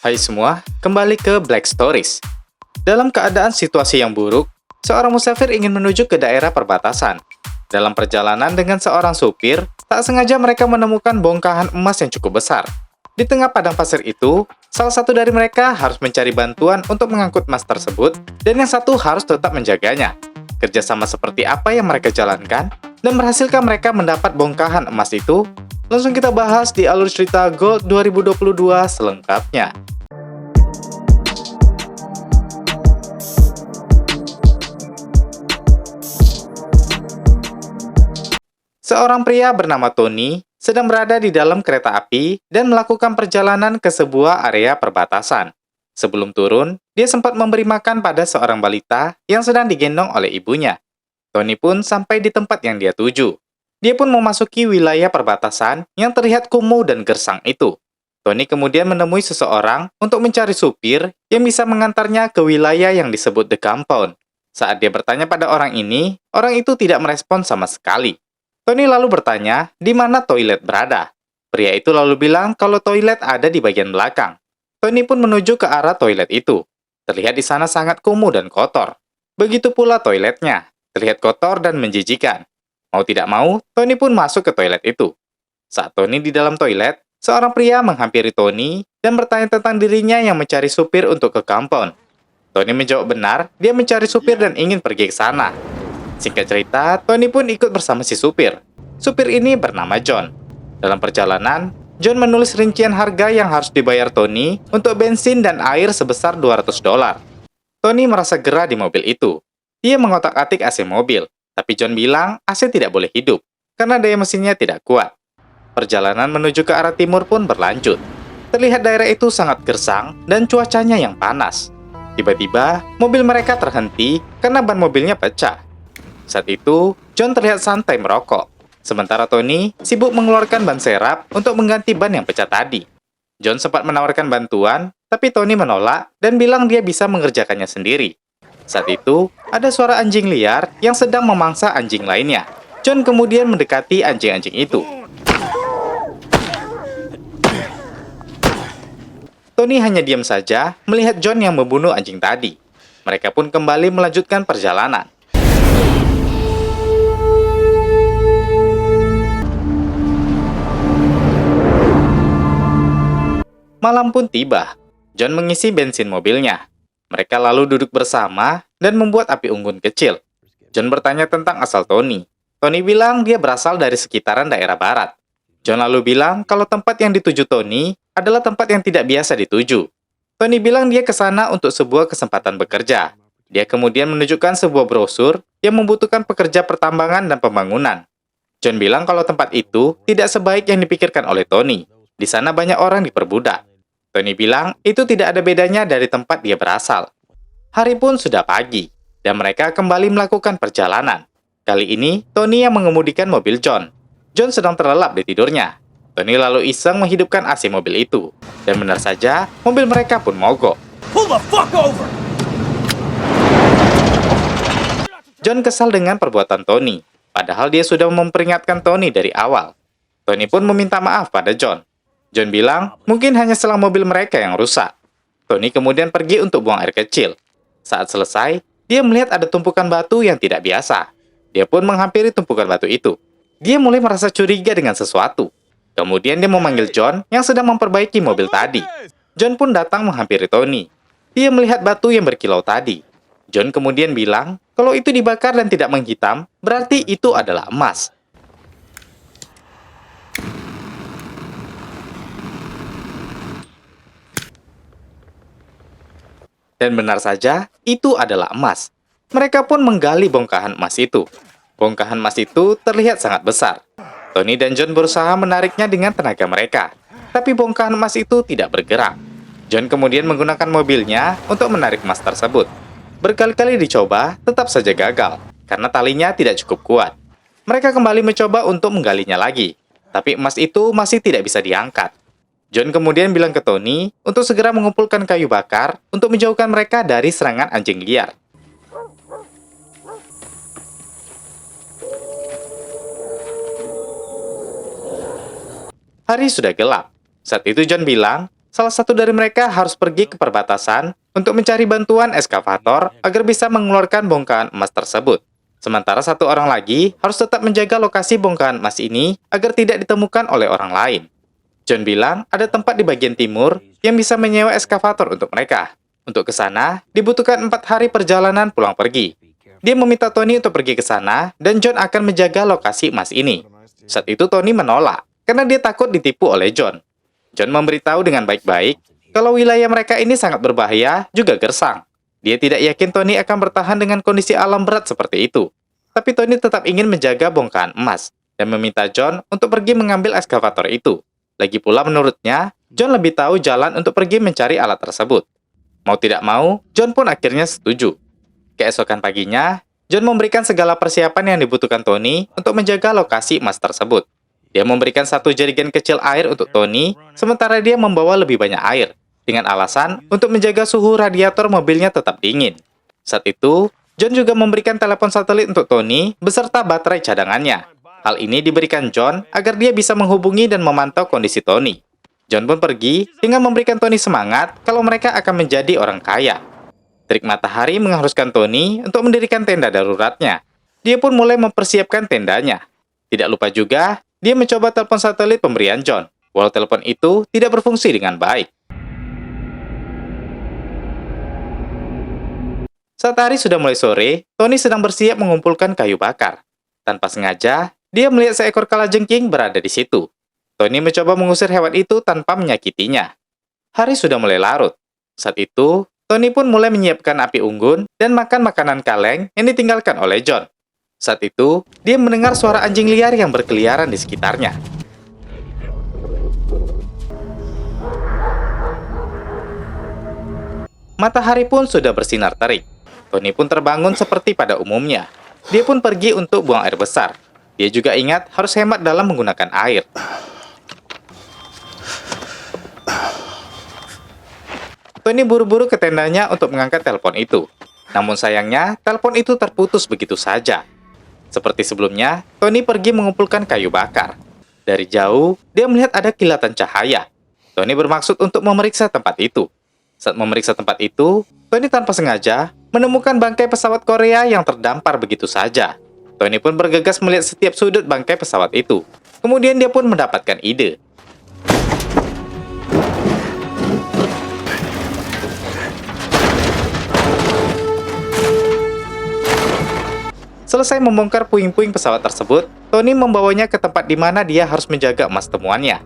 Hai semua, kembali ke Black Stories. Dalam keadaan situasi yang buruk, seorang musafir ingin menuju ke daerah perbatasan. Dalam perjalanan dengan seorang supir, tak sengaja mereka menemukan bongkahan emas yang cukup besar. Di tengah padang pasir itu, salah satu dari mereka harus mencari bantuan untuk mengangkut emas tersebut, dan yang satu harus tetap menjaganya. Kerjasama seperti apa yang mereka jalankan, dan berhasilkah mereka mendapat bongkahan emas itu? Langsung kita bahas di alur cerita Gold 2022 selengkapnya. Seorang pria bernama Tony sedang berada di dalam kereta api dan melakukan perjalanan ke sebuah area perbatasan. Sebelum turun, dia sempat memberi makan pada seorang balita yang sedang digendong oleh ibunya. Tony pun sampai di tempat yang dia tuju. Dia pun memasuki wilayah perbatasan yang terlihat kumuh dan gersang itu. Tony kemudian menemui seseorang untuk mencari supir yang bisa mengantarnya ke wilayah yang disebut The Compound. Saat dia bertanya pada orang ini, orang itu tidak merespon sama sekali. Tony lalu bertanya di mana toilet berada. Pria itu lalu bilang kalau toilet ada di bagian belakang. Tony pun menuju ke arah toilet itu. Terlihat di sana sangat kumuh dan kotor. Begitu pula toiletnya, terlihat kotor dan menjijikan. Mau tidak mau, Tony pun masuk ke toilet itu. Saat Tony di dalam toilet, seorang pria menghampiri Tony dan bertanya tentang dirinya yang mencari supir untuk ke compound. Tony menjawab benar, dia mencari supir dan ingin pergi ke sana. Singkat cerita, Tony pun ikut bersama si supir. Supir ini bernama John. Dalam perjalanan, John menulis rincian harga yang harus dibayar Tony untuk bensin dan air sebesar $200. Tony merasa gerah di mobil itu. Dia mengotak-atik AC mobil, tapi John bilang AC tidak boleh hidup karena daya mesinnya tidak kuat. Perjalanan menuju ke arah timur pun berlanjut. Terlihat daerah itu sangat gersang dan cuacanya yang panas. Tiba-tiba, mobil mereka terhenti karena ban mobilnya pecah. Saat itu, John terlihat santai merokok. Sementara Tony sibuk mengeluarkan ban serap untuk mengganti ban yang pecah tadi. John sempat menawarkan bantuan, tapi Tony menolak dan bilang dia bisa mengerjakannya sendiri. Saat itu, ada suara anjing liar yang sedang memangsa anjing lainnya. John kemudian mendekati anjing-anjing itu. Tony hanya diam saja melihat John yang membunuh anjing tadi. Mereka pun kembali melanjutkan perjalanan. Malam pun tiba. John mengisi bensin mobilnya. Mereka lalu duduk bersama dan membuat api unggun kecil. John bertanya tentang asal Tony. Tony bilang dia berasal dari sekitaran daerah barat. John lalu bilang kalau tempat yang dituju Tony adalah tempat yang tidak biasa dituju. Tony bilang dia ke sana untuk sebuah kesempatan bekerja. Dia kemudian menunjukkan sebuah brosur yang membutuhkan pekerja pertambangan dan pembangunan. John bilang kalau tempat itu tidak sebaik yang dipikirkan oleh Tony. Di sana banyak orang diperbudak. Tony bilang itu tidak ada bedanya dari tempat dia berasal. Hari pun sudah pagi, dan mereka kembali melakukan perjalanan. Kali ini, Tony yang mengemudikan mobil John. John sedang terlelap di tidurnya. Tony lalu iseng menghidupkan AC mobil itu. Dan benar saja, mobil mereka pun mogok. Pull the fuck over! John kesal dengan perbuatan Tony, padahal dia sudah memperingatkan Tony dari awal. Tony pun meminta maaf pada John. John bilang, mungkin hanya selang mobil mereka yang rusak. Tony kemudian pergi untuk buang air kecil. Saat selesai, dia melihat ada tumpukan batu yang tidak biasa. Dia pun menghampiri tumpukan batu itu. Dia mulai merasa curiga dengan sesuatu. Kemudian dia memanggil John yang sedang memperbaiki mobil tadi. John pun datang menghampiri Tony. Dia melihat batu yang berkilau tadi. John kemudian bilang, kalau itu dibakar dan tidak menghitam, berarti itu adalah emas. Dan benar saja, itu adalah emas. Mereka pun menggali bongkahan emas itu. Bongkahan emas itu terlihat sangat besar. Tony dan John berusaha menariknya dengan tenaga mereka. Tapi bongkahan emas itu tidak bergerak. John kemudian menggunakan mobilnya untuk menarik emas tersebut. Berkali-kali dicoba, tetap saja gagal. Karena talinya tidak cukup kuat. Mereka kembali mencoba untuk menggalinya lagi. Tapi emas itu masih tidak bisa diangkat. John kemudian bilang ke Tony untuk segera mengumpulkan kayu bakar untuk menjauhkan mereka dari serangan anjing liar. Hari sudah gelap. Saat itu John bilang, Salah satu dari mereka harus pergi ke perbatasan untuk mencari bantuan eskavator agar bisa mengeluarkan bongkahan emas tersebut. Sementara satu orang lagi harus tetap menjaga lokasi bongkahan emas ini agar tidak ditemukan oleh orang lain. John bilang ada tempat di bagian timur yang bisa menyewa eskavator untuk mereka. Untuk ke sana, dibutuhkan 4 hari perjalanan pulang pergi. Dia meminta Tony untuk pergi ke sana, dan John akan menjaga lokasi emas ini. Saat itu Tony menolak, karena dia takut ditipu oleh John. John memberitahu dengan baik-baik kalau wilayah mereka ini sangat berbahaya, juga gersang. Dia tidak yakin Tony akan bertahan dengan kondisi alam berat seperti itu. Tapi Tony tetap ingin menjaga bongkahan emas, dan meminta John untuk pergi mengambil eskavator itu. Lagi pula menurutnya, John lebih tahu jalan untuk pergi mencari alat tersebut. Mau tidak mau, John pun akhirnya setuju. Keesokan paginya, John memberikan segala persiapan yang dibutuhkan Tony untuk menjaga lokasi emas tersebut. Dia memberikan 1 jerigen kecil air untuk Tony, sementara dia membawa lebih banyak air, dengan alasan untuk menjaga suhu radiator mobilnya tetap dingin. Saat itu, John juga memberikan telepon satelit untuk Tony beserta baterai cadangannya. Hal ini diberikan John agar dia bisa menghubungi dan memantau kondisi Tony. John pun pergi dengan memberikan Tony semangat kalau mereka akan menjadi orang kaya. Terik matahari mengharuskan Tony untuk mendirikan tenda daruratnya. Dia pun mulai mempersiapkan tendanya. Tidak lupa juga, dia mencoba telepon satelit pemberian John, walau telepon itu tidak berfungsi dengan baik. Saat hari sudah mulai sore, Tony sedang bersiap mengumpulkan kayu bakar. Tanpa sengaja, dia melihat seekor kalajengking berada di situ. Tony mencoba mengusir hewan itu tanpa menyakitinya. Hari sudah mulai larut. Saat itu, Tony pun mulai menyiapkan api unggun dan makan makanan kaleng yang ditinggalkan oleh John. Saat itu, dia mendengar suara anjing liar yang berkeliaran di sekitarnya. Matahari pun sudah bersinar terik. Tony pun terbangun seperti pada umumnya. Dia pun pergi untuk buang air besar. Dia juga ingat harus hemat dalam menggunakan air. Tony buru-buru ke tendanya untuk mengangkat telepon itu. Namun sayangnya, telepon itu terputus begitu saja. Seperti sebelumnya, Tony pergi mengumpulkan kayu bakar. Dari jauh, dia melihat ada kilatan cahaya. Tony bermaksud untuk memeriksa tempat itu. Saat memeriksa tempat itu, Tony tanpa sengaja menemukan bangkai pesawat Korea yang terdampar begitu saja. Tony pun bergegas melihat setiap sudut bangkai pesawat itu. Kemudian dia pun mendapatkan ide. Selesai membongkar puing-puing pesawat tersebut, Tony membawanya ke tempat di mana dia harus menjaga emas temuannya.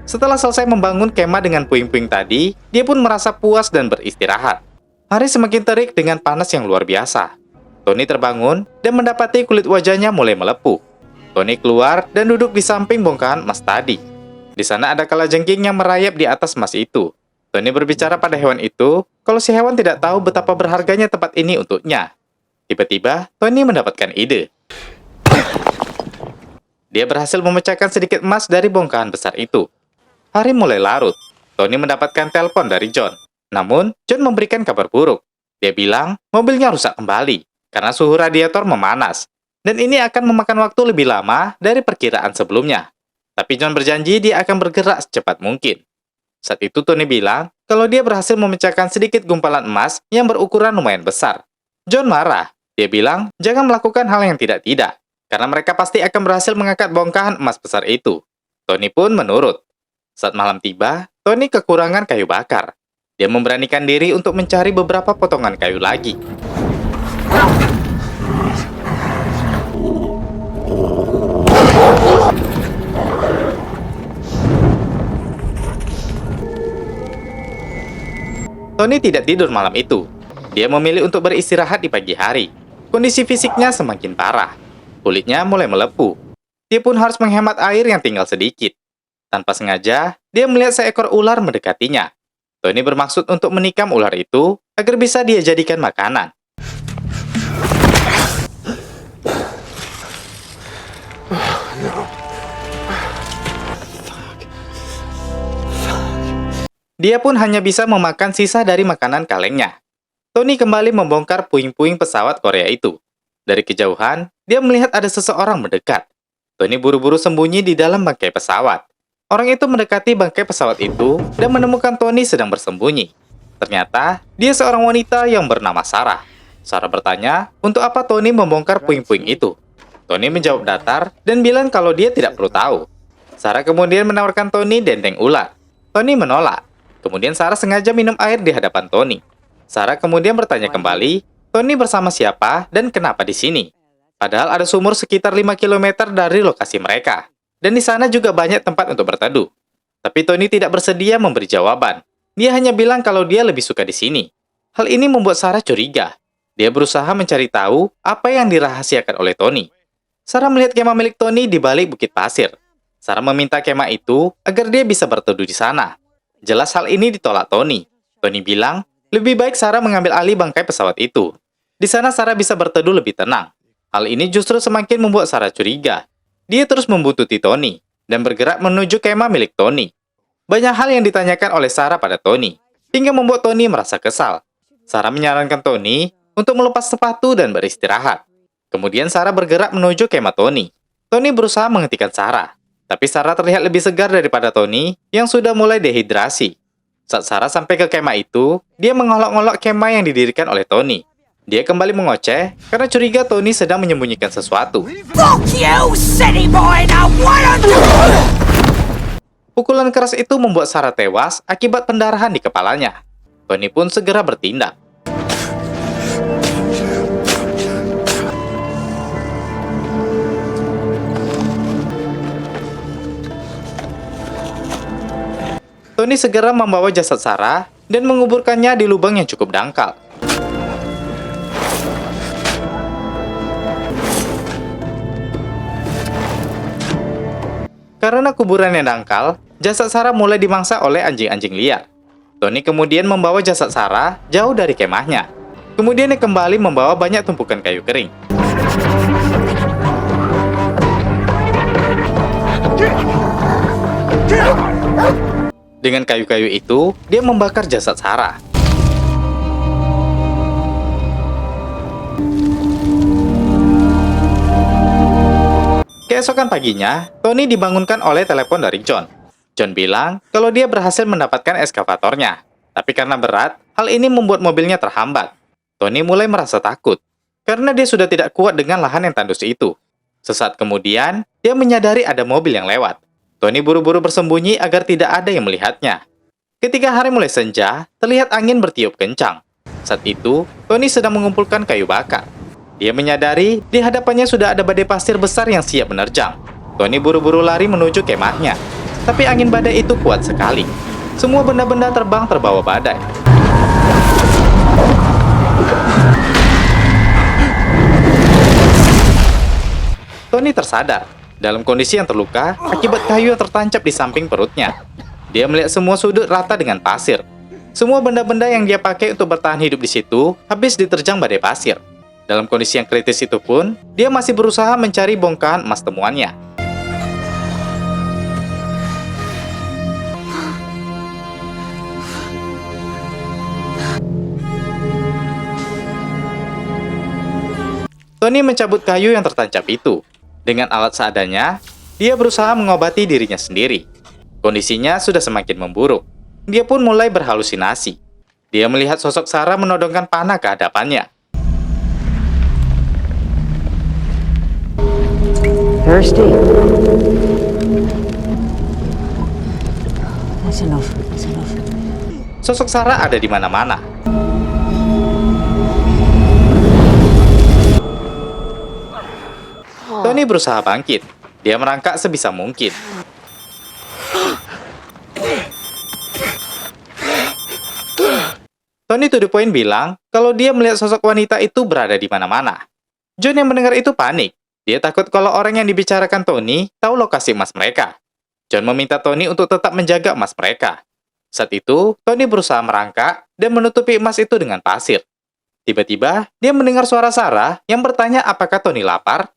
Setelah selesai membangun kemah dengan puing-puing tadi, dia pun merasa puas dan beristirahat. Hari semakin terik dengan panas yang luar biasa. Tony terbangun dan mendapati kulit wajahnya mulai melepuh. Tony keluar dan duduk di samping bongkahan emas tadi. Di sana ada kalajengking yang merayap di atas emas itu. Tony berbicara pada hewan itu kalau si hewan tidak tahu betapa berharganya tempat ini untuknya. Tiba-tiba, Tony mendapatkan ide. Dia berhasil memecahkan sedikit emas dari bongkahan besar itu. Hari mulai larut. Tony mendapatkan telepon dari John. Namun, John memberikan kabar buruk. Dia bilang mobilnya rusak kembali karena suhu radiator memanas. Dan ini akan memakan waktu lebih lama dari perkiraan sebelumnya. Tapi John berjanji dia akan bergerak secepat mungkin. Saat itu Tony bilang kalau dia berhasil memecahkan sedikit gumpalan emas yang berukuran lumayan besar. John marah. Dia bilang jangan melakukan hal yang tidak-tidak, karena mereka pasti akan berhasil mengangkat bongkahan emas besar itu. Tony pun menurut. Saat malam tiba, Tony kekurangan kayu bakar. Dia memberanikan diri untuk mencari beberapa potongan kayu lagi. Tony tidak tidur malam itu. Dia memilih untuk beristirahat di pagi hari. Kondisi fisiknya semakin parah. Kulitnya mulai melepuh. Dia pun harus menghemat air yang tinggal sedikit. Tanpa sengaja, dia melihat seekor ular mendekatinya. Tony bermaksud untuk menikam ular itu agar bisa dia jadikan makanan. Dia pun hanya bisa memakan sisa dari makanan kalengnya. Tony kembali membongkar puing-puing pesawat Korea itu. Dari kejauhan, dia melihat ada seseorang mendekat. Tony buru-buru sembunyi di dalam bangkai pesawat. Orang itu mendekati bangkai pesawat itu dan menemukan Tony sedang bersembunyi. Ternyata, dia seorang wanita yang bernama Sarah. Sarah bertanya, untuk apa Tony membongkar puing-puing itu? Tony menjawab datar dan bilang kalau dia tidak perlu tahu. Sarah kemudian menawarkan Tony dendeng ular. Tony menolak. Kemudian Sarah sengaja minum air di hadapan Tony. Sarah kemudian bertanya kembali, Tony bersama siapa dan kenapa di sini? Padahal ada sumur sekitar 5 kilometer dari lokasi mereka. Dan di sana juga banyak tempat untuk berteduh. Tapi Tony tidak bersedia memberi jawaban. Dia hanya bilang kalau dia lebih suka di sini. Hal ini membuat Sarah curiga. Dia berusaha mencari tahu apa yang dirahasiakan oleh Tony. Sarah melihat kemah milik Tony di balik bukit pasir. Sarah meminta kemah itu agar dia bisa berteduh di sana. Jelas hal ini ditolak Tony. Tony bilang, lebih baik Sarah mengambil alih bangkai pesawat itu. Di sana Sarah bisa berteduh lebih tenang. Hal ini justru semakin membuat Sarah curiga. Dia terus membuntuti Tony dan bergerak menuju kemah milik Tony. Banyak hal yang ditanyakan oleh Sarah pada Tony, hingga membuat Tony merasa kesal. Sarah menyarankan Tony untuk melepas sepatu dan beristirahat. Kemudian Sarah bergerak menuju kemah Tony. Tony berusaha menghentikan Sarah, tapi Sarah terlihat lebih segar daripada Tony yang sudah mulai dehidrasi. Saat Sarah sampai ke kemah itu, dia mengolok-olok kemah yang didirikan oleh Tony. Dia kembali mengoceh karena curiga Tony sedang menyembunyikan sesuatu. Fuck you, city boy! Now why don't you... Pukulan keras itu membuat Sarah tewas akibat pendarahan di kepalanya. Tony pun segera bertindak. Tony segera membawa jasad Sarah dan menguburkannya di lubang yang cukup dangkal. Karena kuburan yang dangkal, jasad Sarah mulai dimangsa oleh anjing-anjing liar. Tony kemudian membawa jasad Sarah jauh dari kemahnya. Kemudian dia kembali membawa banyak tumpukan kayu kering. Dengan kayu-kayu itu, dia membakar jasad Sarah. Keesokan paginya, Tony dibangunkan oleh telepon dari John. John bilang kalau dia berhasil mendapatkan eskavatornya. Tapi karena berat, hal ini membuat mobilnya terhambat. Tony mulai merasa takut, karena dia sudah tidak kuat dengan lahan yang tandus itu. Sesaat kemudian, dia menyadari ada mobil yang lewat. Tony buru-buru bersembunyi agar tidak ada yang melihatnya. Ketika hari mulai senja, terlihat angin bertiup kencang. Saat itu, Tony sedang mengumpulkan kayu bakar. Dia menyadari di hadapannya sudah ada badai pasir besar yang siap menerjang. Tony buru-buru lari menuju kemahnya. Tapi angin badai itu kuat sekali. Semua benda-benda terbang terbawa badai. Tony tersadar dalam kondisi yang terluka akibat kayu yang tertancap di samping perutnya. Dia melihat semua sudut rata dengan pasir. Semua benda-benda yang dia pakai untuk bertahan hidup di situ habis diterjang badai pasir. Dalam kondisi yang kritis itu pun, dia masih berusaha mencari bongkahan emas temuannya. Tony mencabut kayu yang tertancap itu. Dengan alat seadanya, dia berusaha mengobati dirinya sendiri. Kondisinya sudah semakin memburuk. Dia pun mulai berhalusinasi. Dia melihat sosok Sarah menodongkan panah ke hadapannya. Thirsty? That's enough. That's enough. Sosok Sarah ada di mana-mana. Tony berusaha bangkit. Dia merangkak sebisa mungkin. Tony to the point bilang kalau dia melihat sosok wanita itu berada di mana-mana. John yang mendengar itu panik. Dia takut kalau orang yang dibicarakan Tony tahu lokasi emas mereka. John meminta Tony untuk tetap menjaga emas mereka. Saat itu, Tony berusaha merangkak dan menutupi emas itu dengan pasir. Tiba-tiba, dia mendengar suara Sarah yang bertanya apakah Tony lapar.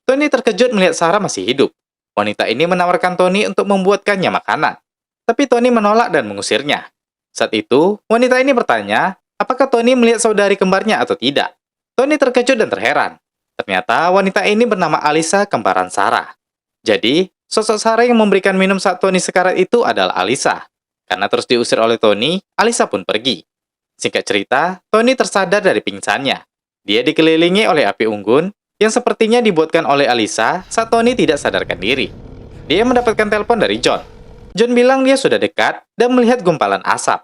Tony terkejut melihat Sarah masih hidup. Wanita ini menawarkan Tony untuk membuatkannya makanan. Tapi Tony menolak dan mengusirnya. Saat itu, wanita ini bertanya, apakah Tony melihat saudari kembarnya atau tidak. Tony terkejut dan terheran. Ternyata wanita ini bernama Alisa, kembaran Sarah. Jadi, sosok Sarah yang memberikan minum saat Tony sekarat itu adalah Alisa. Karena terus diusir oleh Tony, Alisa pun pergi. Singkat cerita, Tony tersadar dari pingsannya. Dia dikelilingi oleh api unggun yang sepertinya dibuatkan oleh Alisa saat Tony tidak sadarkan diri. Dia mendapatkan telepon dari John. John bilang dia sudah dekat dan melihat gumpalan asap.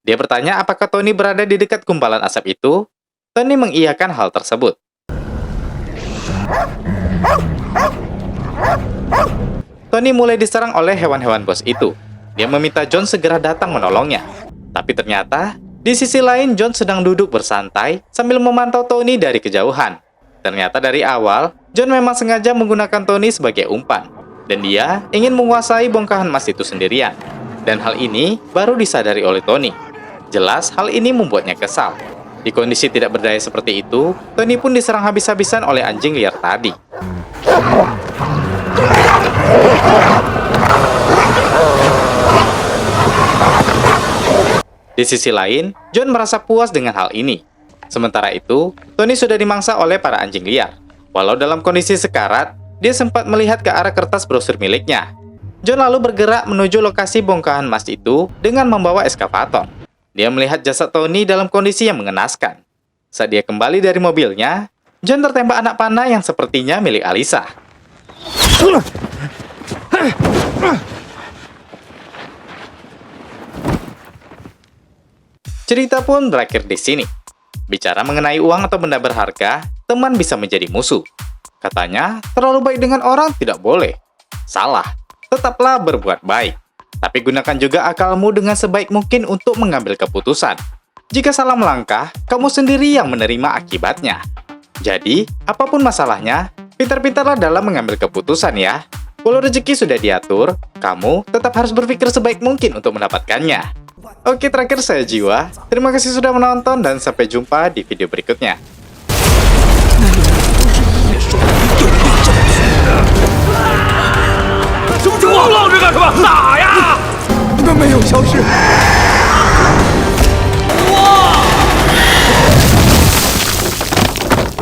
Dia bertanya apakah Tony berada di dekat gumpalan asap itu. Tony mengiyakan hal tersebut. Tony mulai diserang oleh hewan-hewan bos itu. Dia meminta John segera datang menolongnya. Tapi ternyata, di sisi lain John sedang duduk bersantai sambil memantau Tony dari kejauhan. Ternyata dari awal, John memang sengaja menggunakan Tony sebagai umpan. Dan dia ingin menguasai bongkahan emas itu sendirian. Dan hal ini baru disadari oleh Tony. Jelas hal ini membuatnya kesal. Di kondisi tidak berdaya seperti itu, Tony pun diserang habis-habisan oleh anjing liar tadi. Di sisi lain, John merasa puas dengan hal ini. Sementara itu, Tony sudah dimangsa oleh para anjing liar. Walau dalam kondisi sekarat, dia sempat melihat ke arah kertas brosur miliknya. John lalu bergerak menuju lokasi bongkahan emas itu dengan membawa eskavator. Dia melihat jasad Tony dalam kondisi yang mengenaskan. Saat dia kembali dari mobilnya, John tertembak anak panah yang sepertinya milik Alisa. Cerita pun berakhir di sini. Bicara mengenai uang atau benda berharga, teman bisa menjadi musuh. Katanya, terlalu baik dengan orang tidak boleh. Salah, tetaplah berbuat baik. Tapi gunakan juga akalmu dengan sebaik mungkin untuk mengambil keputusan. Jika salah melangkah, kamu sendiri yang menerima akibatnya. Jadi, apapun masalahnya, pintar-pintarlah dalam mengambil keputusan ya. Walau rezeki sudah diatur, kamu tetap harus berpikir sebaik mungkin untuk mendapatkannya. Oke, terakhir saya Jiwa. Terima kasih sudah menonton dan sampai jumpa di video berikutnya. 什么情况？愣着干什么？打呀！你们没有消失，